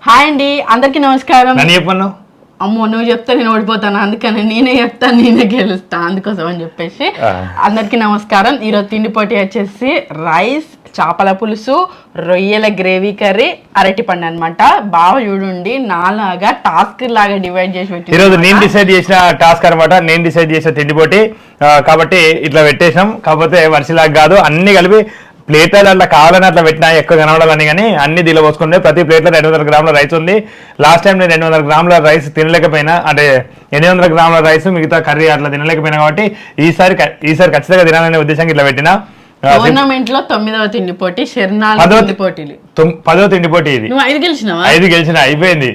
Hi అండి, అందరికీ నమస్కారం. నన్ను చెప్పను. అమ్మో నువ్వు చెప్తే నేను ఓడిపోతాను, అందుకని నేనే చెప్తాను, నేనే గెలుస్తా, అందుకోసం అని చెప్పేసి అందరికీ నమస్కారం. ఈరోజు తిండి పోటీ వచ్చేసి రైస్, చేపల పులుసు, రొయ్యల గ్రేవీ కర్రీ, అరటిపండు అనమాట. బాగా చూడండి, నాలాగా టాస్క్ లాగా డివైడ్ చేసి పెట్టి ఈరోజు నేను డిసైడ్ చేసిన టాస్క్ అనమాట. నేను డిసైడ్ చేసిన తిండి పోటీ కాబట్టి ఇట్లా పెట్టేసాం. కాకపోతే వర్షలాగా కాదు, అన్ని కలిపి ప్లేట్లలో అట్లా కావాలని అట్లా పెట్టినా ఎక్కువ కనబడాలని, కానీ అన్ని దీనిలో పోసుకుంటే ప్రతి ప్లేట్లో 200 గ్రాముల రైస్ ఉంది. లాస్ట్ టైం నేను 200 గ్రాముల రైస్ తినలేకపోయినా, అంటే 800 గ్రాముల రైస్ మిగతా కర్రీ అట్లా తినలేకపోయినా, కాబట్టి ఈసారి ఖచ్చితంగా తినాలనే ఉద్దేశంగా ఇట్లా పెట్టినా. టోర్నమెంట్ లో 9వ తిండి పోటీ, 10వ తిండి పోటీ ఇది. నువ్వు 5 గెలిచినావా? 5 గెలిచిన, అయిపోయింది.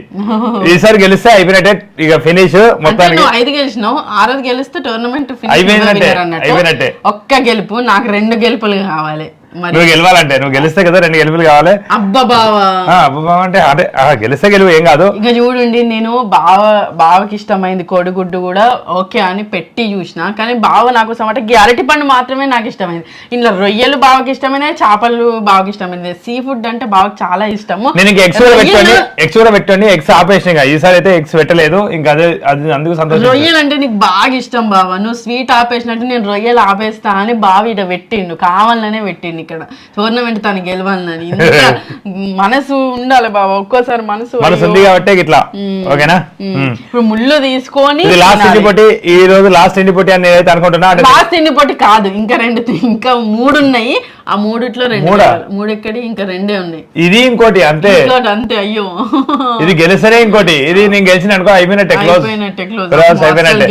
ఈసారి గెలిస్తే అయిపోయినట్టే, ఇక ఫినిష్ మొత్తానికి. 5 గెలిచినావు, 6ది గెలిస్తే టోర్నమెంట్ అయిపోయినట్టే. ఒక్క గెలుపు, నాకు 2 గెలుపులు కావాలి. నువ్వు గెలవాలంటే, నువ్వు గెలిస్తే కదా 2 గెలుపులు కావాలి. అబ్బా బావా అంటే అదే గెలిస్తే గెలుపు ఏం కాదు. ఇక చూడండి, నేను బావకి ఇష్టమైంది కోడిగుడ్డు కూడా ఓకే అని పెట్టి చూసిన, కానీ బావ నాకు అరటి పండు మాత్రమే నాకు ఇష్టమైంది. ఇంట్లో రొయ్యలు బావకి ఇష్టమైనవి, చేపలు బావకి ఇష్టమైనది, సీ ఫుడ్ అంటే బావకి చాలా ఇష్టము. నేను ఎగ్స్ కూడా పెట్టండి, ఎగ్స్ ఆపేసిన, ఈసారి అయితే ఎగ్స్ పెట్టలేదు. ఇంకా అదే అందుకు సంతోషం. రొయ్యలు అంటే నీకు బాగా ఇష్టం బావ, నువ్వు స్వీట్ ఆపేసినట్టు నేను రొయ్యలు ఆపేస్తా అని బావ ఇట పెట్టిండు, కావాలనే పెట్టిండు. ఇక్కడ టోర్నమెంట్ తను గెలవాలని మనసు ఉండాలి బాబా, ఒక్కోసారి మనసు ఉంది కాబట్టి ఇట్లా ఓకేనా. ఇప్పుడు ముళ్ళు తీసుకొని లాస్ట్ తిండి పోటీ, ఈ రోజు లాస్ట్ తిండి పోటీ అని నేనైతే అనుకుంటున్నా. లాస్ట్ తిండి పోటీ కాదు, ఇంకా 3 ఉన్నాయి. ఆ 3ట్లో 3 ఎక్కడి, ఇంకా 2 ఉన్నాయి. ఇది ఇంకోటి అంతే అంతే. అయ్యో, ఇది గెలిస్తేనే ఇంకోటి, ఇది నేను గెలిచిన అనుకో అయిపోయినట్టే,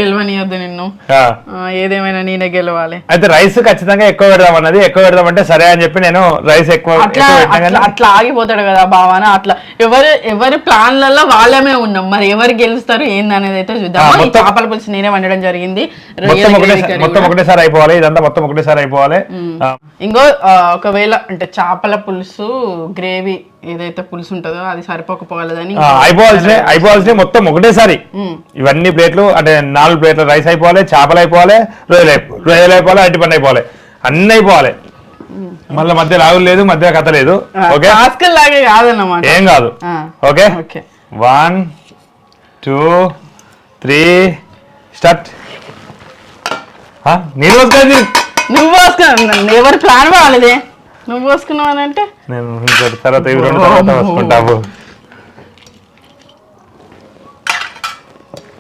గెలవనియద్దు నిన్ను, ఏదేమైనా నేనే గెలవాలి. అయితే రైస్ ఖచ్చితంగా ఎక్కువ పెడదాం అన్నది, ఎక్కువ పెడదామంటే సరే అని చెప్పి నేను రైస్ ఎక్కువ అట్లా ఆగిపోతాడు కదా బావాన. అట్లా ఎవరి ప్లాన్లలో వాళ్ళమే ఉన్నాం, మరి ఎవరు గెలుస్తారు ఏంది అనేది అయితే చూద్దాం. చేపల పులుసు నేనే వండడం జరిగింది, మొత్తం ఒకటేసారి అయిపోవాలి, ఇదంతా మొత్తం ఒకటేసారి అయిపోవాలి. ఇంకో ఒకవేళ అంటే చేపల పులుసు గ్రేవీ ఏదైతే పులుసు ఉంటుందో అది సరిపోకపోవాలని అయిపోవాల్సిన మొత్తం ఒకటేసారి ఇవన్నీ ప్లేట్లు, అంటే 4 ప్లేట్ల రైస్ అయిపోవాలి, చేపలు అయిపోవాలి, రొయ్యలు అయిపోవాలి, అరటిపండు అయిపోవాలి, అన్ని అయిపోవాలి. మళ్ళీ మధ్య లాగులు లేదు, మధ్య కథ లేదు. ఓకే, లాగే కాదన్నమాట, ఏం కాదు. Okay, 1 2 3 start. నేను నువ్వు పోసుకున్నా, ఎవరి ప్లాన్ బాగాలేదే, నువ్వు పోసుకున్నావు అని అంటే నేను తర్వాత పోసుకుంటావు.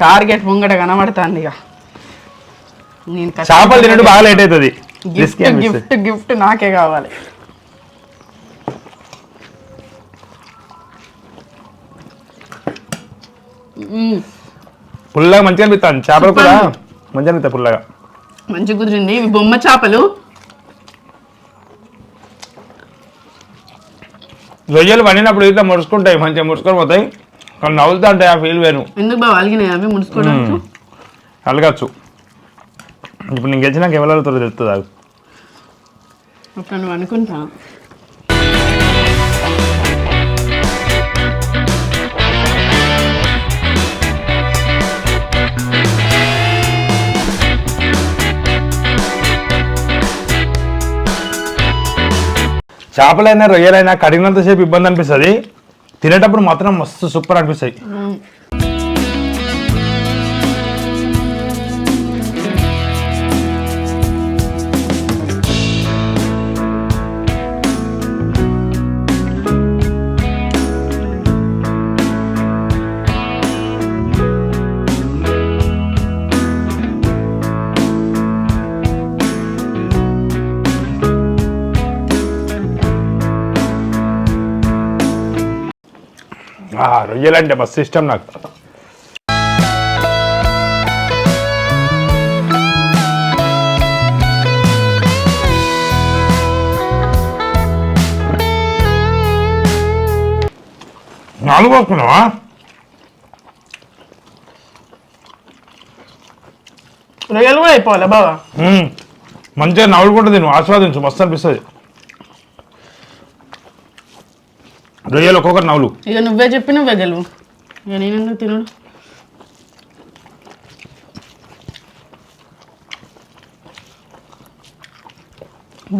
టార్గెట్ ముంగట కనబడుతుంది. ఇక చేపలు తినట్టు బాగా లేట్ అవుతుంది. గిఫ్ట్ నాకే కావాలి. పుల్లగా మంచిగా అనిపిస్తాను, చేపలు కూడా మంచిగా అనిపిస్తాయి, పుల్లగా మంచిగా కుదిరింది. ఇవి బొమ్మ చేపలు, రొయ్యలు వండినప్పుడు ఇట్లా ముడుచుకుంటాయి, మంచిగా ముడుచుకొని పోతాయి, కానీ నవ్వులుతా ఉంటాయి, ఆ ఫీల్ వేరు. ఎందుకు బాగా అలిగినాయి అవి ముడుచుకోవడానికి? అలగచ్చు. ఇప్పుడు నేను గెలిచినాక ఎవరు తెలుస్తుంది. అది అప్పుడు నువ్వు అనుకుంటా. చేపలైనా రొయ్యలైనా కడిగినంతసేపు ఇబ్బంది అనిపిస్తుంది, తినేటప్పుడు మాత్రం మస్తు సూపర్ అనిపిస్తాయి. రొయ్యలంటే మస్తు ఇష్టం నాకు. నాలుగు వస్తున్నావా? రొయ్యలు కూడా అయిపోవాలి బాబా, మంచిగా నవ్వుకుంటుంది, నువ్వు ఆస్వాదించు, మస్తు అనిపిస్తుంది. రొయ్యలు ఒక్కొక్కటి నవ్వులు. ఇక నువ్వే చెప్పి నువ్వే గెలువు, ఇక నేను తినడు.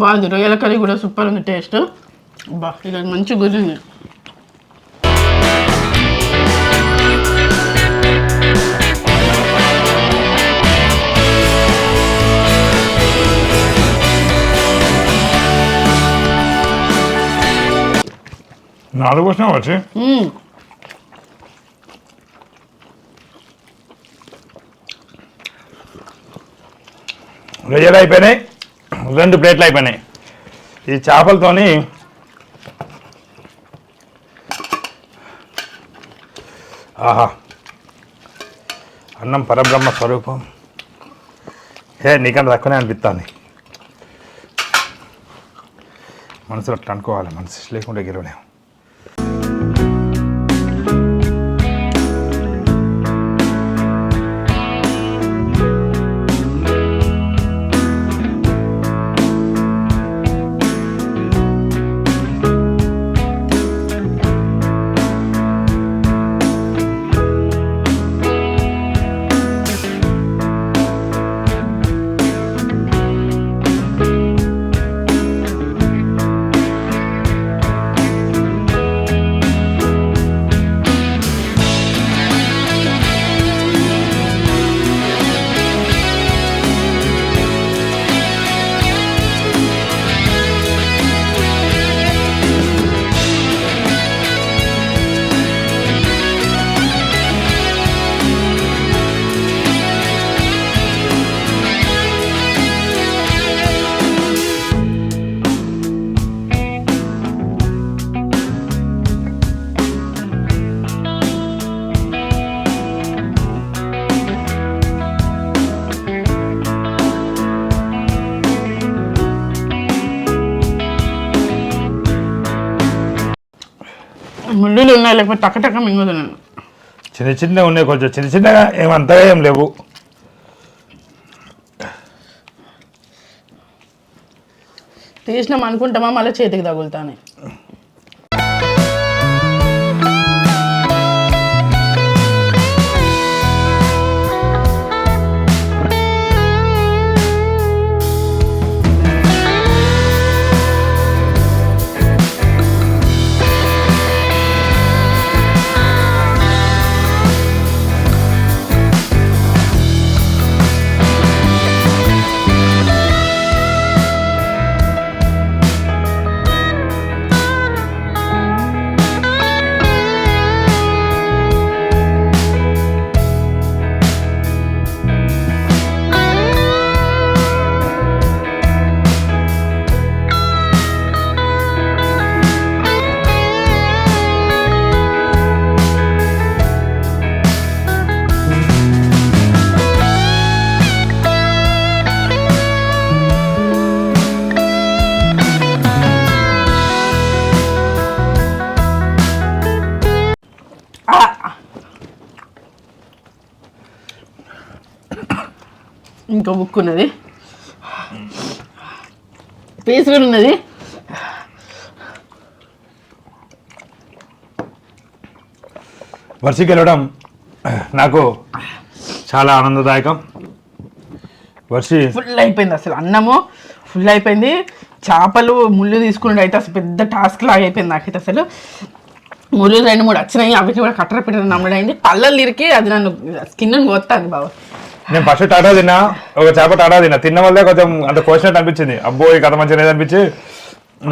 బాగుంది, రొయ్యల కర్రీ కూడా సూపర్ ఉంది, టేస్ట్. బా ఇక మంచి గురింది. 4 వచ్చినా వచ్చి రొయ్యలు అయిపోయినాయి, 2 ప్లేట్లు అయిపోయినాయి. ఈ చేపలతోని ఆహా అన్నం పరబ్రహ్మ స్వరూపం. నీకన్నా తక్కువనే అనిపిస్తుంది. మనసులో అట్లా అనుకోవాలి, మనసు లేకుండా గెలవలేము. ముళ్ళులు ఉన్నాయి, లేకపోతే టక్క మింగుతున్నాను. చిన్నగా ఉన్నాయి, కొంచెం చిన్నగా ఏమంతగా ఏం లేవు. తీసినాం అనుకుంటామా మళ్ళీ చేతికి తగులుతానే. ఇంకో బుక్ ఉన్నది, పీస్ కూడా ఉన్నది. వర్షికి వెళ్ళడం నాకు చాలా ఆనందదాయకం. వర్షి ఫుల్ అయిపోయింది, అసలు అన్నము ఫుల్ అయిపోయింది. చేపలు ముళ్ళు తీసుకుని అయితే అసలు పెద్ద టాస్క్ లాగా అయిపోయింది నాకైతే. అసలు ముళ్ళు 2-3 వచ్చినాయి, అవి కూడా కట్టర పిట్టర నమ్మడైంది. పళ్ళలు ఇరికి అది నన్ను స్కిన్ కొత్తాను బాబా. నేను ఫస్ట్ టాటా తిన్నా, ఒక చేప టాటా తిన్న వల్లే కొంచెం అంత కోసినట్టు అనిపించింది. అబ్బో ఈ కథ మంచిగా అనిపించి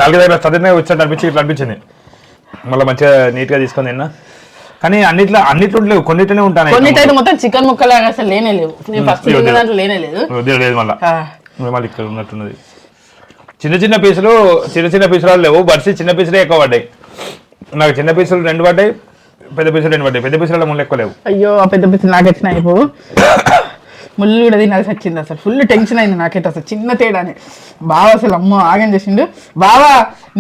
4-5 చదివినా వచ్చినట్టు అనిపించి ఇట్లా అనిపించింది. మళ్ళీ మంచిగా నీట్గా తీసుకొని తిన్నా. కానీ అన్నిట్లో లేవు, కొన్నిటినే ఉంటాను. కొన్నిటైతే మొత్తం చికెన్ ముక్కలాగా అసలు లేనే లేవు. నేను ఫస్ట్ దాంట్లో లేనే లేదు. మళ్ళీ ఇక్కడ ఉన్నట్టున్నది. చిన్న పీసులు లేవు. బర్సీ చిన్న పీసులే ఎక్కువ పడ్డాయి. నాకు చిన్న పీసులు 2 పడ్డాయి, పెద్ద పీసులు 2 పడ్డాయి. పెద్ద పీసులలో ముళ్ళు ఎక్కువ లేవు. అయ్యో ఆ పెద్ద పీసులు నాకు వచ్చినాయి. అయిపో ముళ్ళు కూడా తినాల్సి వచ్చింది. అసలు ఫుల్ టెన్షన్ అయింది నాకైతే. అసలు చిన్న తేడానే బావ అసలు అమ్మో ఆగం చేసిండు. బావా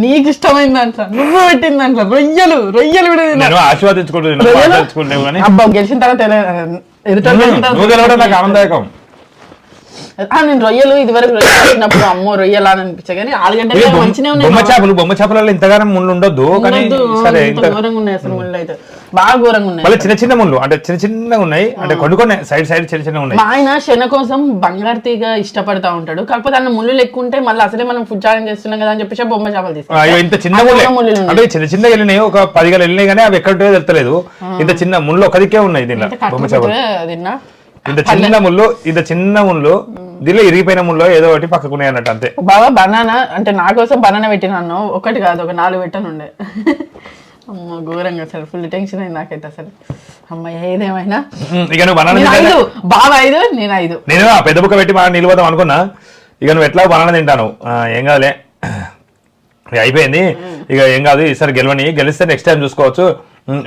నీకు ఇష్టమైంది దాంట్లో నువ్వు పెట్టింది దాంట్లో రొయ్యలు కూడా తిన్నాను. ఆశీర్వాదించుకుంటున్నాను. అబ్బా గెలిచిన తర్వాత నాకు ఆనందదాయకం. నేను రొయ్యలు ఇదివరకు రొయ్యలు అమ్మో రొయ్యలా అని అనిపించా, కానీ 4 గంటలు మంచిగా ఉన్నాయి. బొమ్మ చేపలలో ఇంతగానో ముళ్ళు ఉండొద్దు, కానీ ఘోరంగా ఉన్నాయి అసలు. ముళ్ళు అయితే బాగా ఘోరంగా ఉన్నాయి. చిన్న ముళ్ళు అంటే చిన్నగా ఉన్నాయి, అంటే కొన్ని సైడ్ చిన్న ఉన్నాయి. మా ఆయన శన కోసం బంగారు తీగ ఇష్టపడతా ఉంటాడు, కాకపోతే అన్న ముళ్ళు ఎక్కువ ఉంటాయి. మళ్ళీ అసలే మనం ఫుడ్ ఛాలెంజ్ చేస్తున్నాం కదా అని చెప్పేసి బొమ్మ చేపలు తీసుకుంటాం. ఇంత చిన్న ముళ్ళు అంటే చిన్నగా వెళ్ళినాయి, ఒక 10 గలు వెళ్ళినాయి, కానీ అవి ఎక్కడ తెలుస్తలేదు. ఇంత చిన్న ముళ్ళు ఒక దిక్కే ఉన్నాయి దీనిలో. బొమ్మ చేపలు ఇంత చిన్న ముళ్ళు దీనిలో ఇరిగిపోయిన ముళ్ళు ఏదో ఒకటి పక్కకున్నాయి అన్నట్టు అంతే. బాగా బనానా అంటే నా కోసం బనానా పెట్టినాను, ఒకటి కాదు ఒక 4 పెట్టనుండే. అమ్మ ఘోరంగా అసలు ఫుల్ టెన్షన్ అయింది నాకైతే అసలు. అమ్మాయి ఏదేమైనా ఇక నువ్వు బనానా నేను 5, బావ 5, నేను 5. నేను ఆ పెద్ద బుక్క పెట్టి మనం నిలబోదాం అనుకున్నా. ఇక నువ్వు ఎట్లా బనానా తింటాను, ఏం కాదులే, ఇక అయిపోయింది. ఇక ఏం కాదు, ఈసారి గెలిస్తే నెక్స్ట్ టైం చూసుకోవచ్చు.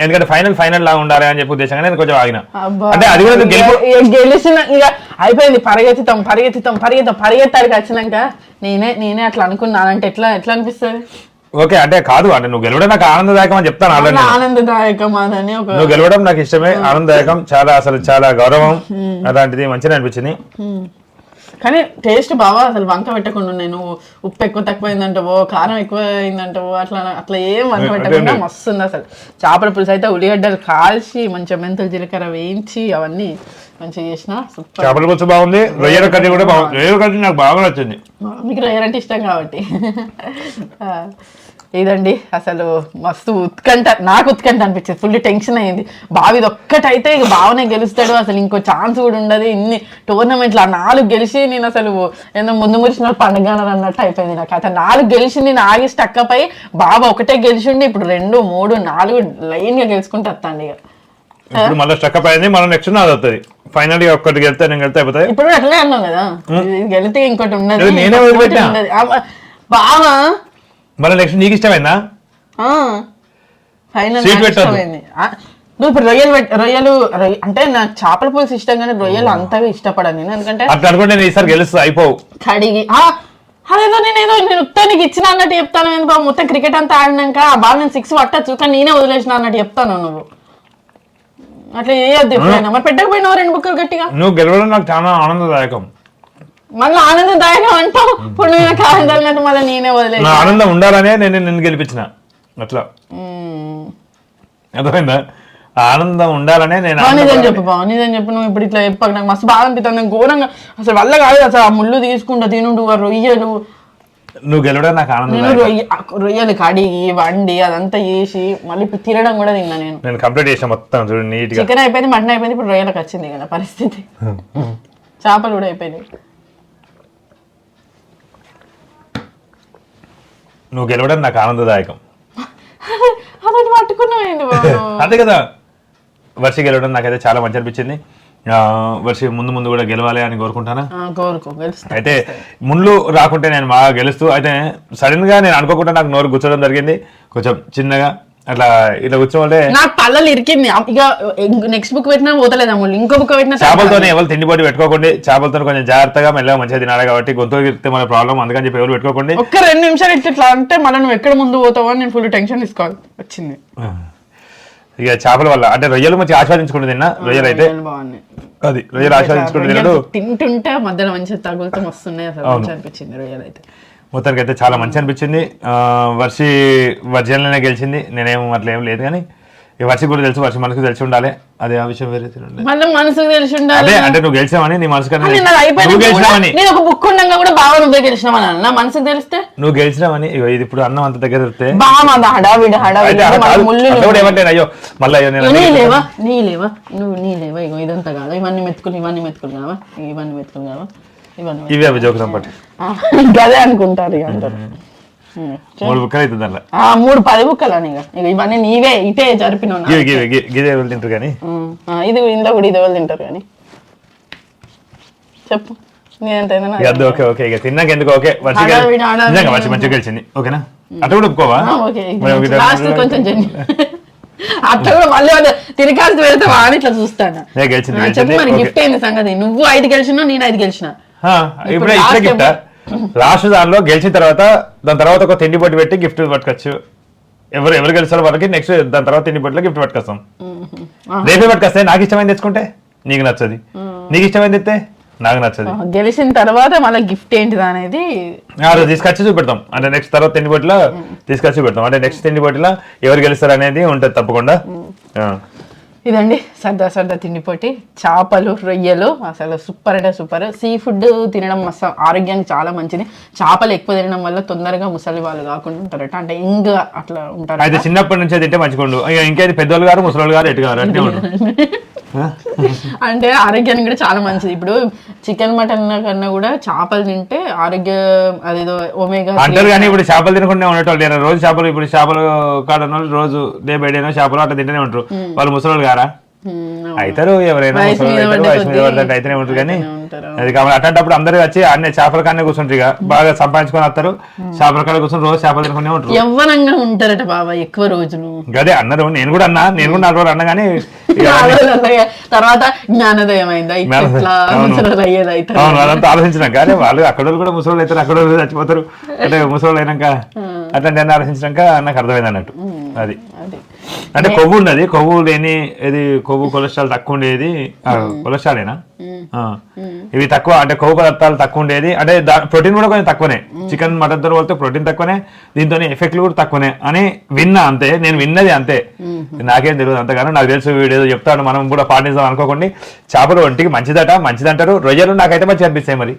ఎందుకంటే ఫైనల్ లాగా ఉండాలి అని చెప్పి ఉద్దేశంగా నేను కొంచెం ఆగిన. అంటే అది కూడా గెలిచిన ఇక అయిపోయింది, పరిగెత్తాడికి వచ్చినాక నేనే అట్లా అనుకున్నానంటే ఎట్లా అనిపిస్తుంది? ఓకే అంటే కాదు, అంటే నువ్వు గెలవడం నాకు ఆనందదాయకం అని చెప్తాను. ఆనందదాయకం అదని నువ్వు గెలవడం నాకు ఇష్టమే, ఆనందదాయకం, చాలా గౌరవం, అలాంటిది మంచిగా అనిపించింది. కానీ టేస్ట్ బాగా అసలు వంక పెట్టకుండా, నేను ఉప్పు ఎక్కువ తక్కువ అయిందంటావో కారం ఎక్కువ అయిందంటావో అట్లా ఏం వంక పెట్టకుండా మస్తు ఉంది అసలు. చేపల పులుసు అయితే ఉల్లిగడ్డలు కాల్చి మంచిగా మెంతులు జీలకర్ర వేయించి అవన్నీ మంచిగా చేసిన. చేపల పులుసు బాగుంది, రొయ్యల కర్రీ కూడా బాగుంది. రొయ్యల కర్రీ నాకు బాగా నచ్చింది. మీకు రొయ్యలు అంటే ఇష్టం కాబట్టి. ఇదండి అసలు మస్తు నాకు ఉత్కంఠ అనిపించింది, ఫుల్ టెన్షన్ అయ్యింది. బావిది ఒక్కటైతే ఇక బావనే గెలుస్తాడు, అసలు ఇంకో ఛాన్స్ కూడా ఉండదు. ఇన్ని టోర్నమెంట్లు 4 గెలిచి నేను అసలు ఏదో ముందు మురిసిన పండుగ అన్నట్టు అయిపోయింది నాకు. అతను 4 గెలిచి నేను ఆగి స్టక్ అయి బాబా ఒకటే గెలిచిండి, ఇప్పుడు 2, 3, 4 లైన్ గా గెలుచుకుంటే వస్తాండి. ఇక ఇప్పుడు మళ్ళీ స్టక్ అయింది, మనం నెక్స్ట్ నాది అవుతుంది. ఫైనల్ గా ఒక్కటి గెలితే నేను గెలితే అయిపోతాయి. ఇప్పుడు అట్లనే అన్నాం కదా, గెలితే ఇంకోటి ఉన్నది. నేనే వదిలిపెట్టా బావా మళ్ళీ నెక్స్ట్ నీకు ఇష్టమైందా? ఫైనల్ ఇష్టమైంది. నువ్వు ఇప్పుడు రొయ్యలు అంటే నాకు చేపల పులుసు ఇష్టం కానీ రొయ్యలు అంతగా ఇష్టపడను నేను. ఎందుకంటే అట్లా అనుకుంటే నేను ఈసారి గెలుస్తా అయిపోవు కడిగి అదేదో నేను నీకు ఇచ్చిన అన్నట్టు చెప్తాను. ఎందుకు మొత్తం క్రికెట్ అంతా ఆడినాక బాగా నేను 6 పట్టచ్చు కానీ నేనే వదిలేసిన అన్నట్టు చెప్తాను. నువ్వు అట్లా చేయొద్దు ఎప్పుడైనా. మరి పెట్టకపోయినావు 2 బుక్కలు గట్టిగా. నువ్వు గెలవడం నాకు చాలా ఆనందదాయకం. మళ్ళీ ఆనందదాయకం అంటావు, ఇప్పుడు నాకు ఆనందాలంటే మళ్ళీ నేనే వదిలేదు. ఆనందం ఉండాలనే నేను నిన్ను గెలిపించిన. అట్లా అర్థమైందా? ఆనందం ఉండాలనే నేను. నిజం చెప్పు బావ, నిజం చెప్పు. నువ్వు ఇప్పుడు ఇట్లా చెప్పక నాకు మస్తు బాగా అనిపిస్తుంది. ఘోరంగా అసలు వల్ల కాదు అసలు. ఆ ముళ్ళు తీసుకుంటా తినుడు, ఆ రొయ్యలు. నువ్వు గెలవడం నాకు ఆనందం. రొయ్యలు కడిగి వండి అదంతా చేసి మళ్ళీ ఇప్పుడు తినడం కూడా తిన్నా నేను కంప్లీట్ చేసిన మొత్తం చూడు నీట్ గా. చికెన్ అయిపోయింది, మటన్ అయిపోయింది, ఇప్పుడు రొయ్యలకు వచ్చింది కదా పరిస్థితి. చేపలు కూడా అయిపోయినాయి. నువ్వు గెలవడం నాకు ఆనందదాయకం. అదొకటి పట్టుకున్నావు అంతే కదా. వర్షి గెలవడం నాకైతే చాలా మంచి అనిపించింది. వర్షి ముందు కూడా గెలవాలి అని కోరుకుంటానా. అయితే ముందు రాకుంటే నేను బాగా గెలుస్తూ, అయితే సడన్ గా నేను అనుకోకుండా నాకు నోరు గుచ్చడం జరిగింది కొంచెం చిన్నగా. అట్లా ఇట్లా కూర్చోవాలంటే నాకు పళ్ళలు ఇరికింది. ఇక నెక్స్ట్ బుక్ పెట్టినా పోతలేదు అమ్ములు, ఇంకో బుక్ పెట్టినా. చేపలతోనే ఎవరు తిండిపోటీ పెట్టుకోకండి. చేపలతో కొంచెం జాగ్రత్తగా మెల్లగా మంచిగా తినాలి కాబట్టి గొంతు ఇరికితే మన ప్రాబ్లం. అందుకని చెప్పి ఎవరు పెట్టుకోకండి. ఒక్క 2 నిమిషాలు ఇట్లా అంటే మళ్ళీ నువ్వు ఎక్కడ ముందు పోతావో అని నేను ఫుల్ టెన్షన్ తీసుకోవాలి వచ్చింది. ఇక చేపల వల్ల అంటే రొయ్యలు మంచి ఆస్వాదించుకుంటూ తిన్నా. రొయ్యలు అయితే అది రొయ్యలు ఆస్వాదించుకుంటూ తిన్నాడు. తింటుంటే మధ్యలో మంచిగా తగులుతూ వస్తున్నాయి అసలు. మంచి అనిపించింది రొయ్యలు అయితే. మొత్తానికి అయితే చాలా మంచి అనిపించింది. వర్షి వర్జన్లోనే గెలిచింది. నేనేం అట్లా ఏం లేదు కానీ ఈ వర్షి కూడా తెలుసు, వర్షి మనసుకు తెలిసి ఉండాలి. అదే ఆ విషయం వేరే మనసుకు తెలిసి ఉండాలి. అదే అంటే నువ్వు గెలిచావని నీ మనసు గెలిచినావని నేను ఒక బుక్ ఉండగా కూడా బాగా నువ్వే గెలిచినావని నా మనసుకు తెలిస్తే నువ్వు గెలిచినావని. ఇది ఇప్పుడు అన్నం అంత దగ్గర దొరికితే ఏమంటే అయ్యో మళ్ళీ నీలేవా నీలేవా ఇగో ఇదంతా కాదు, ఇవన్నీ మెత్తుకుని కావా, ఇవన్నీ మెత్తుకుని కావా, ఇవి అవి జోకుదాం పట్టి గదే అనుకుంటారు ఇక అందరు. 3 బుక్కలు అవుతుంది అట్లా. 10 బుక్కలు అని ఇక ఇవన్నీ నీవే ఇటే జరిపినావు. గిదే వాళ్ళు తింటారు కానీ ఇది ఇంట్లో కూడా ఇది వాళ్ళు తింటారు కానీ చెప్పు. ఓకే ఓకే ఇక తిన్నాక ఎందుకు ఓకే. వర్షి మంచిగా గెలిచింది ఓకేనా. అట్లా కూడా ఒప్పుకోవా? కొంచెం అట్లా కూడా మళ్ళీ తిరిగాల్సి వెళ్తావా అని ఇట్లా చూస్తాను. చెప్పు మరి గిఫ్ట్ అయింది సంగతి. నువ్వు 5 గెలిచినా నేను 5 గెలిచిన. ఇప్పుడు ఇచ్చే గిఫ్ట్ లాస్ట్ దానిలో గెలిచిన తర్వాత దాని తర్వాత ఒక తిండి పొట్టి పెట్టి గిఫ్ట్ పట్టుకోవచ్చు. ఎవరు గెలిచారో వాళ్ళకి నెక్స్ట్ దాని తర్వాత తిండి పొట్టిలో గిఫ్ట్ పట్టుకొస్తాం. రేపే పట్టుకొస్తే నాకు ఇష్టమైంది తెచ్చుకుంటే నీకు నచ్చది, నీకు ఇష్టమైంది తెస్తే నాకు నచ్చది. గెలిచిన తర్వాత మళ్ళీ గిఫ్ట్ ఏంటిది అనేది తీసుకొచ్చి చూపెడతాం. అంటే నెక్స్ట్ తర్వాత తిండి పొట్టిలో తీసుకొచ్చి చూపెడతాం. అంటే నెక్స్ట్ తిండి పొట్టిలో ఎవరు గెలుస్తారు అనేది ఉంటుంది తప్పకుండా. ఇదండి సరదా తిండిపోటీ. చేపలు రొయ్యలు అసలు సూపర్ అంటే సూపర్. సీ ఫుడ్ తినడం అసలు ఆరోగ్యానికి చాలా మంచిది. చేపలు ఎక్కువ తినడం వల్ల తొందరగా ముసలి వాళ్ళు కాకుండా ఉంటారట. అంటే ఇంకా అట్లా ఉంటారు. అయితే చిన్నప్పటి నుంచే తింటే మంచిగా ఇంకేది పెద్దోళ్ళు గారు ముసలి గారు ఎటు గారు అంటే అంటే ఆరోగ్యానికి కూడా చాలా మంచిది. ఇప్పుడు చికెన్ మటన్ కన్నా కూడా చేపలు తింటే ఆరోగ్య అదేదో ఒమేగా అంటారు. కానీ ఇప్పుడు చేపలు తినకుండా ఉండేటోళ్ళు రోజు చేపలు, ఇప్పుడు చేపలు కాడ రోజు డే బై డేనో చేపలు అట్లా తింటూనే ఉంటారు. వాళ్ళు ముసలోళ్ళు గారా అవుతారు, ఎవరైనా వయసు మీద పడితే అయితేనే ఉంటారు. కానీ అది కాబట్టి అట్లాంటప్పుడు అందరూ వచ్చి అన్ని చేపల కాడనే కూర్చుంటారు. ఇక బాగా సంపాదించుకొని వస్తారు, చేపల కాడ కూర్చొని రోజు చేపలు తినుకునే ఉంటారు. యవ్వనంగా ఉంటారట బాబా ఎక్కువ రోజులు. అదే అన్నారు, నేను కూడా 4 రోజులు అన్నా. కానీ తర్వాత జ్ఞానోదయం అయిందా, అవును అదంతా ఆలోచించినాక. కానీ వాళ్ళు అక్కడ కూడా ముసలోళ్ళు అవుతారు, అక్కడ చచ్చిపోతారు. అంటే ముసలోళ్ళు అయినాక అట్లాంటి ఆలోచించినాక నాకు అర్థమైంది అన్నట్టు. అది అంటే కొవ్వు ఉన్నది, కొవ్వు లేని ఇది కొవ్వు కొలెస్ట్రాల్ తక్కువ ఉండేది. కొలెస్ట్రాలేనా ఇవి తక్కువ, అంటే కొవ్వు పదార్థాలు తక్కువ ఉండేది. అంటే ప్రోటీన్ కూడా కొంచెం తక్కువనే, చికెన్ మటన్ తో పోలితే ప్రోటీన్ తక్కువనే, దీంతో ఎఫెక్ట్లు కూడా తక్కువనే అని విన్నా. అంతే, నేను విన్నది అంతే, నాకేం తెలియదు అంతగానో. నాకు తెలుసు వీడియో చెప్తాడు, మనం కూడా పాటిస్తాం అనుకోకండి. చేపలు ఒంటికి మంచిదంటారు. రొయ్యలు నాకైతే మంచిగా అనిపిస్తాయి, మరి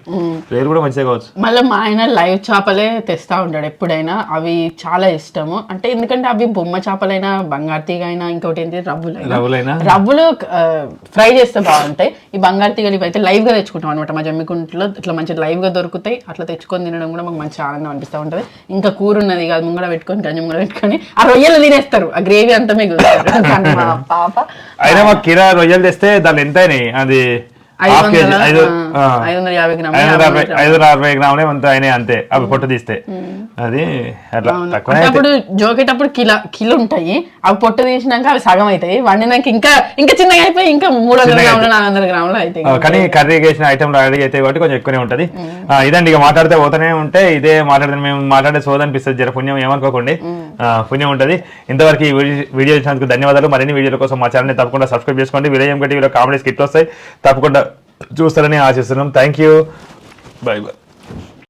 రొయ్యలు కూడా మంచిగా కావచ్చు. మళ్ళీ మా ఆయన లైవ్ చేపలే తెస్తా ఉంటాడు ఎప్పుడైనా, అవి చాలా ఇష్టము. అంటే ఎందుకంటే అవి బొమ్మ చేపలైనా, బంగారు తీగ అయినా, ఇంకోటి ఏంటి రవ్వులు ఫ్రై చేస్తే బాగుంటాయి. ఈ బంగారు తీగలు ఇవి అయితే లైవ్ గా తెచ్చుకుంటాం అనమాట. మా జమ్మికుంట్లో ఇట్లా మంచి లైవ్ గా దొరుకుతాయి. అట్లా తెచ్చుకొని తినడం కూడా మాకు మంచి ఆనందం అనిపిస్తూ ఉంటది. ఇంకా కూర ఉన్నది కాదు, ముంగడ పెట్టుకొని గంజి ముంగడ పెట్టుకొని ఆ రొయ్యలు తినేస్తారు, ఆ గ్రేవీ అంతా మిగులుతారు. మా పాప అయినా మాకు కిరా రొయ్యలు తెస్తే దాని ఎంత అయినాయి, అది 550 గ్రాములే అంత అయినాయి అంతే, అవి పొట్టు తీస్తే. అది అట్లా తక్కువ. అప్పుడు జోకేటప్పుడు కిలో ఉంటాయి, అవి పొట్టు తీసినాక అవి సగం అవుతాయి, వండినాక ఇంకా చిన్నగా అయిపోయి ఇంకా 300 గ్రాములు 400 గ్రాములు అవుతాయి. కానీ కర్రీ చేసిన ఐటమ్ రెడీ అవుతాయి కాబట్టి కొంచెం ఎక్కువనే ఉంటది. ఇదండి, ఇక మాట్లాడితే పోతూనే ఉంటే ఇదే మాట్లాడితే మేము మాట్లాడే సోదనిపిస్తుంది. జర పుణ్యం ఏమనుకోకండి, పుణ్యం ఉంటది. ఇంతవరకు ఈ వీడియో ఇచ్చినందుకు ధన్యవాదాలు. మరిన్ని వీడియోల కోసం మా ఛానల్ ని తప్పకుండా సబ్స్క్రైబ్ చేసుకోండి. విలేయం టీవీలో కామెడీ స్కిట్లు వస్తాయి, తప్పకుండా చూస్తారని ఆశిస్తున్నాం. Thank you, by by.